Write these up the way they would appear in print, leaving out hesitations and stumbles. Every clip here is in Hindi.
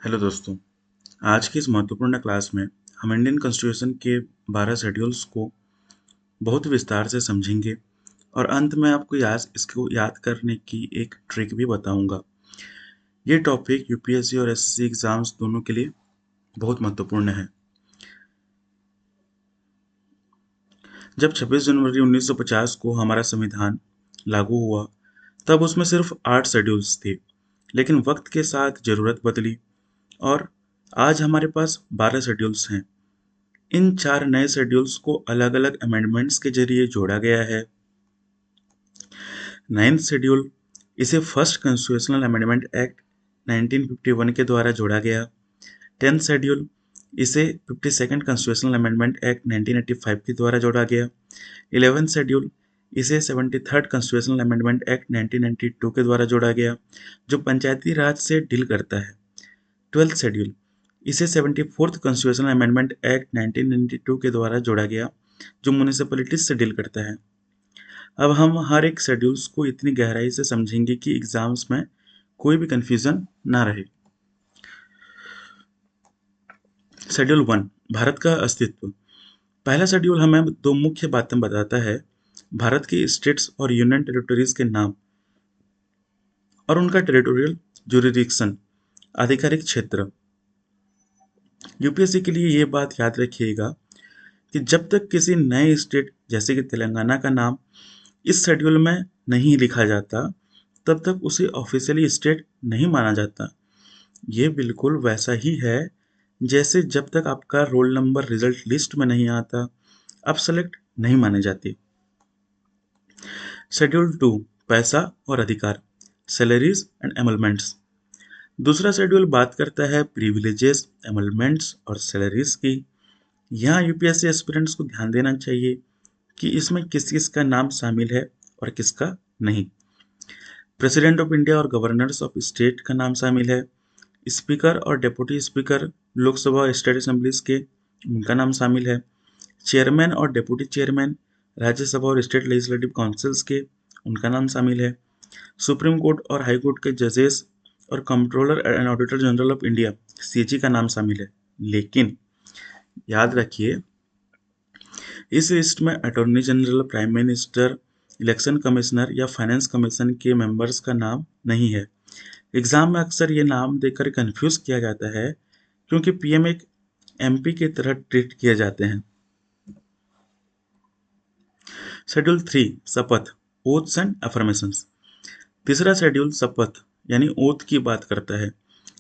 हेलो दोस्तों। आज की इस महत्वपूर्ण क्लास में हम इंडियन कॉन्स्टिट्यूशन के 12 शेड्यूल्स को बहुत विस्तार से समझेंगे और अंत में आपको इसको याद करने की एक ट्रिक भी बताऊंगा। ये टॉपिक यूपीएससी और एसएससी एग्जाम्स दोनों के लिए बहुत महत्वपूर्ण है। जब 26 जनवरी 1950 को हमारा संविधान लागू हुआ, तब उसमें सिर्फ 8 शेड्यूल्स थे, लेकिन वक्त के साथ ज़रूरत बदली और आज हमारे पास 12 शेड्यूल्स हैं। इन 4 नए शेड्यूल्स को अलग-अलग अमेंडमेंट्स के जरिए जोड़ा गया है। 9th शेड्यूल, इसे फर्स्ट कॉन्स्टिट्यूशनल अमेंडमेंट एक्ट 1951 के द्वारा जोड़ा गया। 10th शेड्यूल, इसे 52nd कॉन्स्टिट्यूशनल अमेंडमेंट एक्ट 1985 के द्वारा जोड़ा गया। 11th शेड्यूल, इसे 73rd कॉन्स्टिट्यूशनल अमेंडमेंट एक्ट 1992 के द्वारा जोड़ा गया, जो पंचायती राज से डील करता है। 12th शेड्यूल, इसे 74th कॉन्स्टिट्यूशनल अमेंडमेंट एक्ट 1992 के द्वारा जोड़ा गया, जो म्यूनिसिपैलिटीज से डील करता है। अब हम हर एक शेड्यूल्स को इतनी गहराई से समझेंगे कि एग्जाम्स में कोई भी कंफ्यूजन ना रहे। शेड्यूल 1, भारत का अस्तित्व। पहला शेड्यूल हमें दो मुख्य बातें बताता है: भारत की स्टेट्स और यूनियन टेरिटरीज के नाम और उनका टेरिटोरियल जुरिडिक्शन, आधिकारिक क्षेत्र। यूपीएससी के लिए ये बात याद रखिएगा कि जब तक किसी नए स्टेट जैसे कि तेलंगाना का नाम इस शेड्यूल में नहीं लिखा जाता, तब तक उसे ऑफिशियली स्टेट नहीं माना जाता। ये बिल्कुल वैसा ही है जैसे जब तक आपका रोल नंबर रिजल्ट लिस्ट में नहीं आता, आप सेलेक्ट नहीं माने जाते। शेड्यूल 2, पैसा और अधिकार, सैलरीज एंड एमलमेंट्स। दूसरा शेड्यूल बात करता है प्रिविलेजेस, एमलमेंट्स और सैलरीज की। यहाँ यूपीएससी एस्पिरेंट्स को ध्यान देना चाहिए कि इसमें किस किस का नाम शामिल है और किसका नहीं। प्रेसिडेंट ऑफ इंडिया और गवर्नर्स ऑफ स्टेट का नाम शामिल है। स्पीकर और डेप्यूटी स्पीकर लोकसभा और स्टेट असेंबलीज के, उनका नाम शामिल है। चेयरमैन और डेप्यूटी चेयरमैन राज्यसभा और स्टेट लेजिस्लेटिव काउंसिल्स के, उनका नाम शामिल है। सुप्रीम कोर्ट और हाई कोर्ट के जजेस और controller and auditor general of India CAG का नाम शामिल है। लेकिन याद रखिए, इस लिस्ट में attorney general, prime minister, election commissioner या फाइनेंस कमीशन के मेंबर्स का नाम नहीं है। एग्जाम में अक्सर ये नाम देकर कंफ्यूज किया जाता है क्योंकि पीएम एक एमपी की तरह ट्रीट किए जाते हैं। शेड्यूल 3, शपथ, ओथ्स एंड अफर्मेशंस। तीसरा शेड्यूल शपथ यानी ओथ की बात करता है।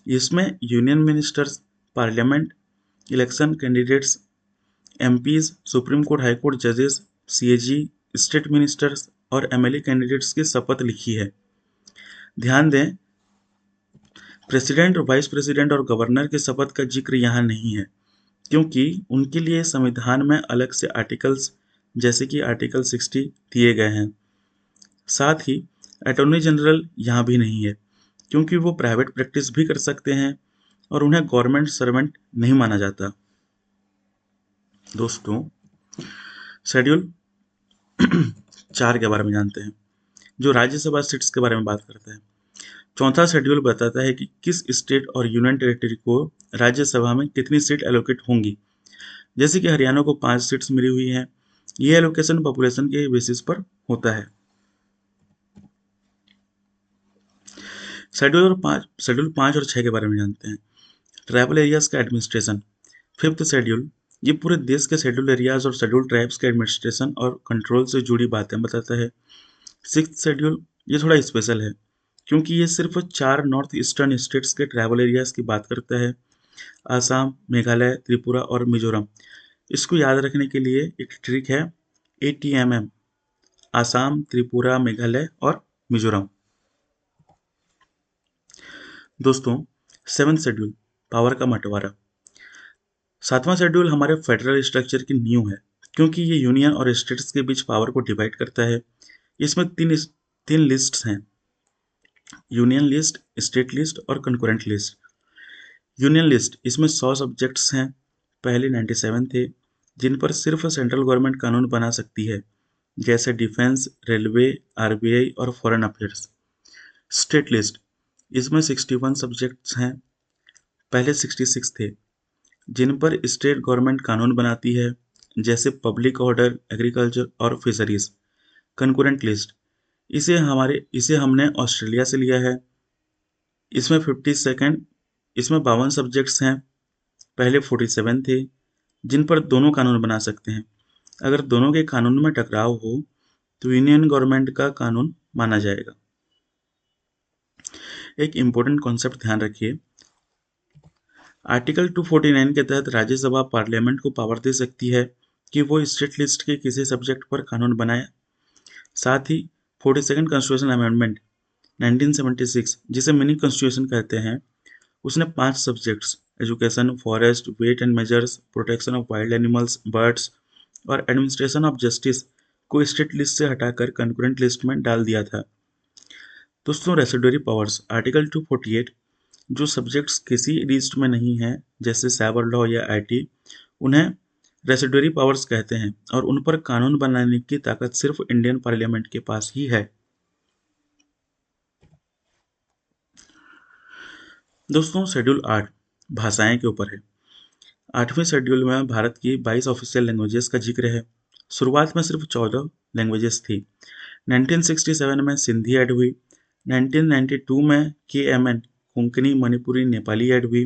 इसमें union ministers, parliament, election candidates, MPs, supreme court, high court जजेस, सीएजी, स्टेट मिनिस्टर्स और एमएलए कैंडिडेट्स की शपथ लिखी है। ध्यान दें, प्रेसिडेंट, वाइस प्रेसिडेंट और गवर्नर की शपथ का जिक्र यहाँ नहीं है, क्योंकि उनके लिए संविधान में अलग से आर्टिकल्स जैसे कि आर्टिकल 60 दिए गए हैं। साथ ही अटॉर्नी जनरल यहाँ भी नहीं है, क्योंकि वो प्राइवेट प्रैक्टिस भी कर सकते हैं और उन्हें गवर्नमेंट सर्वेंट नहीं माना जाता। दोस्तों, शेड्यूल 4 के बारे में जानते हैं, जो राज्यसभा सीट्स के बारे में बात करता है। चौथा शेड्यूल बताता है कि किस स्टेट और यूनियन टेरिटरी को राज्यसभा में कितनी सीट एलोकेट होंगी। जैसे कि हरियाणा को 5 सीट्स मिली हुई हैं। ये एलोकेशन पॉपुलेशन के बेसिस पर होता है। शेड्यूल 5 और 6 के बारे में जानते हैं। ट्राइबल एरियाज का एडमिनिस्ट्रेशन। फिफ्थ शेड्यूल, ये पूरे देश के शेड्यूल एरियाज और शेड्यूल ट्राइब्स के एडमिनिस्ट्रेशन और कंट्रोल से जुड़ी बातें बताता है। सिक्स्थ शेड्यूल, ये थोड़ा स्पेशल है क्योंकि ये सिर्फ 4 नॉर्थ ईस्टर्न स्टेट्स के ट्राइबल एरियाज की बात करता है: आसाम, मेघालय, त्रिपुरा और मिजोरम। इसको याद रखने के लिए एक ट्रिक है, ATMM, आसाम, त्रिपुरा, मेघालय और मिजोरम। दोस्तों, 7th शेड्यूल, पावर का बंटवारा। 7वां शेड्यूल हमारे फेडरल स्ट्रक्चर की नींव है, क्योंकि ये यूनियन और स्टेट्स के बीच पावर को डिवाइड करता है। इसमें तीन लिस्ट्स हैं: यूनियन लिस्ट, स्टेट लिस्ट और कंकरेंट लिस्ट। यूनियन लिस्ट, इसमें 100 सब्जेक्ट्स हैं, पहले 97 थे, जिन पर सिर्फ सेंट्रल गवर्नमेंट कानून बना सकती है, जैसे डिफेंस, रेलवे, आरबीआई और फॉरेन अफेयर्स। स्टेट लिस्ट, इसमें 61 सब्जेक्ट्स हैं, पहले 66 थे, जिन पर स्टेट गवर्नमेंट कानून बनाती है, जैसे पब्लिक ऑर्डर, एग्रीकल्चर और फिशरीज। कंकरेंट लिस्ट, इसे हमने ऑस्ट्रेलिया से लिया है। इसमें 52 इसमें 52 सब्जेक्ट्स हैं, पहले 47 थे, जिन पर दोनों कानून बना सकते हैं। अगर दोनों के कानून में टकराव हो तो यूनियन गवर्नमेंट का कानून माना जाएगा। एक इम्पोर्टेंट कॉन्सेप्ट ध्यान रखिए, आर्टिकल 249 के तहत राज्यसभा पार्लियामेंट को पावर दे सकती है कि वो स्टेट लिस्ट के किसी सब्जेक्ट पर कानून बनाए। साथ ही 42nd कॉन्स्टिट्यूशन अमेंडमेंट 1976, जिसे मिनी कॉन्स्टिट्यूशन कहते हैं, उसने 5 subjects education, forest, weight and measures, protection of wild animals, birds और एडमिनिस्ट्रेशन ऑफ जस्टिस को स्टेट लिस्ट से हटाकर कंकरेंट लिस्ट में डाल दिया था। दोस्तों, रेसिडुअरी पावर्स, आर्टिकल 248, जो सब्जेक्ट्स किसी लिस्ट में नहीं है, जैसे साइबर लॉ या आईटी, उन्हें रेसिडुअरी पावर्स कहते हैं और उन पर कानून बनाने की ताकत सिर्फ इंडियन पार्लियामेंट के पास ही है। दोस्तों, शेड्यूल 8 भाषाएं के ऊपर है। 8वें शेड्यूल में भारत की 22 ऑफिशियल लैंग्वेजेस का जिक्र है। शुरुआत में सिर्फ 14 लैंग्वेजेस थी। 1967 में सिंधी ऐड हुई। 1992 में KMN कोंकणी, मणिपुरी, नेपाली ऐड हुई।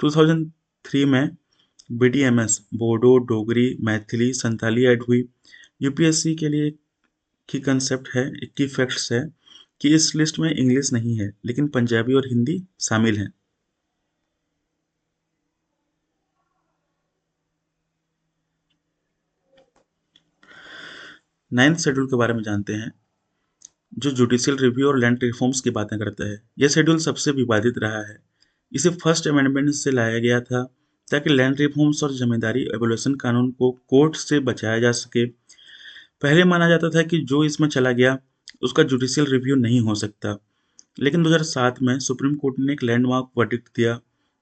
2003 में BDMS बोडो, डोगरी, मैथिली, संताली ऐड हुई। यूपीएससी के लिए की कंसेप्ट है, की फैक्ट्स है कि इस लिस्ट में इंग्लिश नहीं है, लेकिन पंजाबी और हिंदी शामिल हैं। नाइन्थ शेड्यूल के बारे में जानते हैं, जो जुडिशियल रिव्यू और लैंड रिफॉर्म्स की बातें करता है। यह शेड्यूल सबसे विवादित रहा है। इसे फर्स्ट अमेंडमेंट से लाया गया था ताकि लैंड रिफॉर्म्स और जमींदारी एवोल्यूशन कानून को कोर्ट से बचाया जा सके। पहले माना जाता था कि जो इसमें चला गया उसका जुडिशियल रिव्यू नहीं हो सकता, लेकिन 2007 में सुप्रीम कोर्ट ने एक लैंडमार्क वर्डिक्ट दिया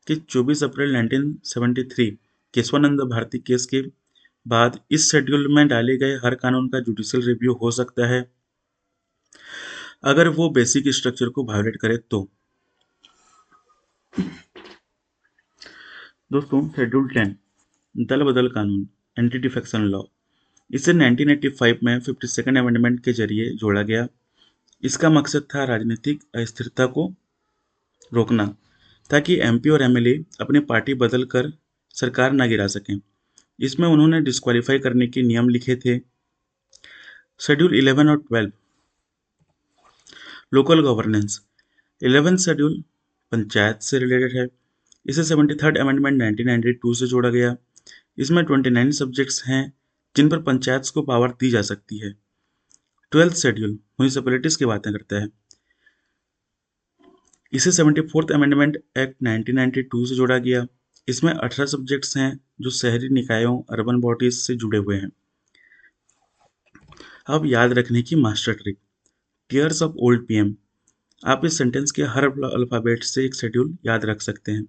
कि 24 अप्रैल 1973 केशवानंद भारती केस के बाद इस शेड्यूल में डाले गए हर कानून का जुडिशियल रिव्यू हो सकता है अगर वो बेसिक स्ट्रक्चर को वायोलेट करे तो। दोस्तों, शेड्यूल 10 दल बदल कानून, एंटी डिफेक्शन लॉ, इसे 1985 में 52nd अमेंडमेंट के जरिए जोड़ा गया। इसका मकसद था राजनीतिक अस्थिरता को रोकना, ताकि एमपी और एमएलए अपनी पार्टी बदल कर सरकार न गिरा सकें। इसमें उन्होंने डिस्क्वालीफाई करने के नियम लिखे थे। शेड्यूल 11 और 12 local governance, 11th schedule panchayat से रिलेटेड है। इसे 73rd अमेंडमेंट 1992 से जोड़ा गया। इसमें 29 सब्जेक्ट्स हैं जिन पर पंचायत को पावर दी जा सकती है। 12th शेड्यूल म्यूनिसिपैलिटीज की बातें करता है। इसे 74th अमेंडमेंट एक्ट 1992 से जोड़ा गया। इसमें 18 सब्जेक्ट्स हैं जो शहरी निकायों, अर्बन बॉडीज से जुड़े हुए हैं। अब याद रखने की master trick, tears of old PM. आप इस सेंटेंस के हर अल्फाबेट से एक शेड्यूल याद रख सकते हैं।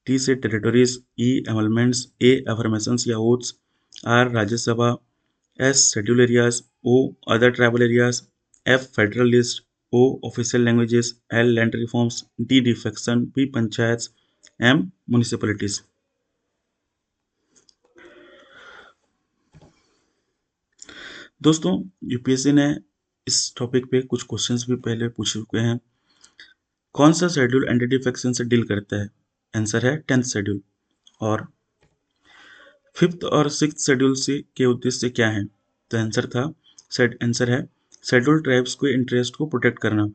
टी से territories, E emoluments, A affirmations या oaths, R Rajya Sabha, S schedule areas, O other tribal areas, F federal list, O official languages, L land reforms, D defection, P panchayat, M municipalities. दोस्तों, यूपीएससी ने इस टॉपिक पे कुछ क्वेश्चंस भी पहले पूछ चुके हैं। कौन सा शेड्यूल एंटी डिफेक्शन से डील करता है? आंसर है 10th शेड्यूल। और 5th और 6th शेड्यूल से के उद्देश्य क्या है? तो आंसर है शेड्यूल ट्राइब्स को इंटरेस्ट को प्रोटेक्ट करना।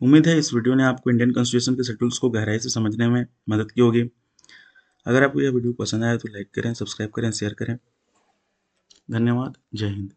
उम्मीद है इस वीडियो ने आपको इंडियन कॉन्स्टिट्यूशन के शेड्यूल्स को गहराई से समझने में मदद की होगी। अगर आपको यह वीडियो पसंद आया तो लाइक करें, सब्सक्राइब करें, शेयर करें। धन्यवाद। जय हिंद।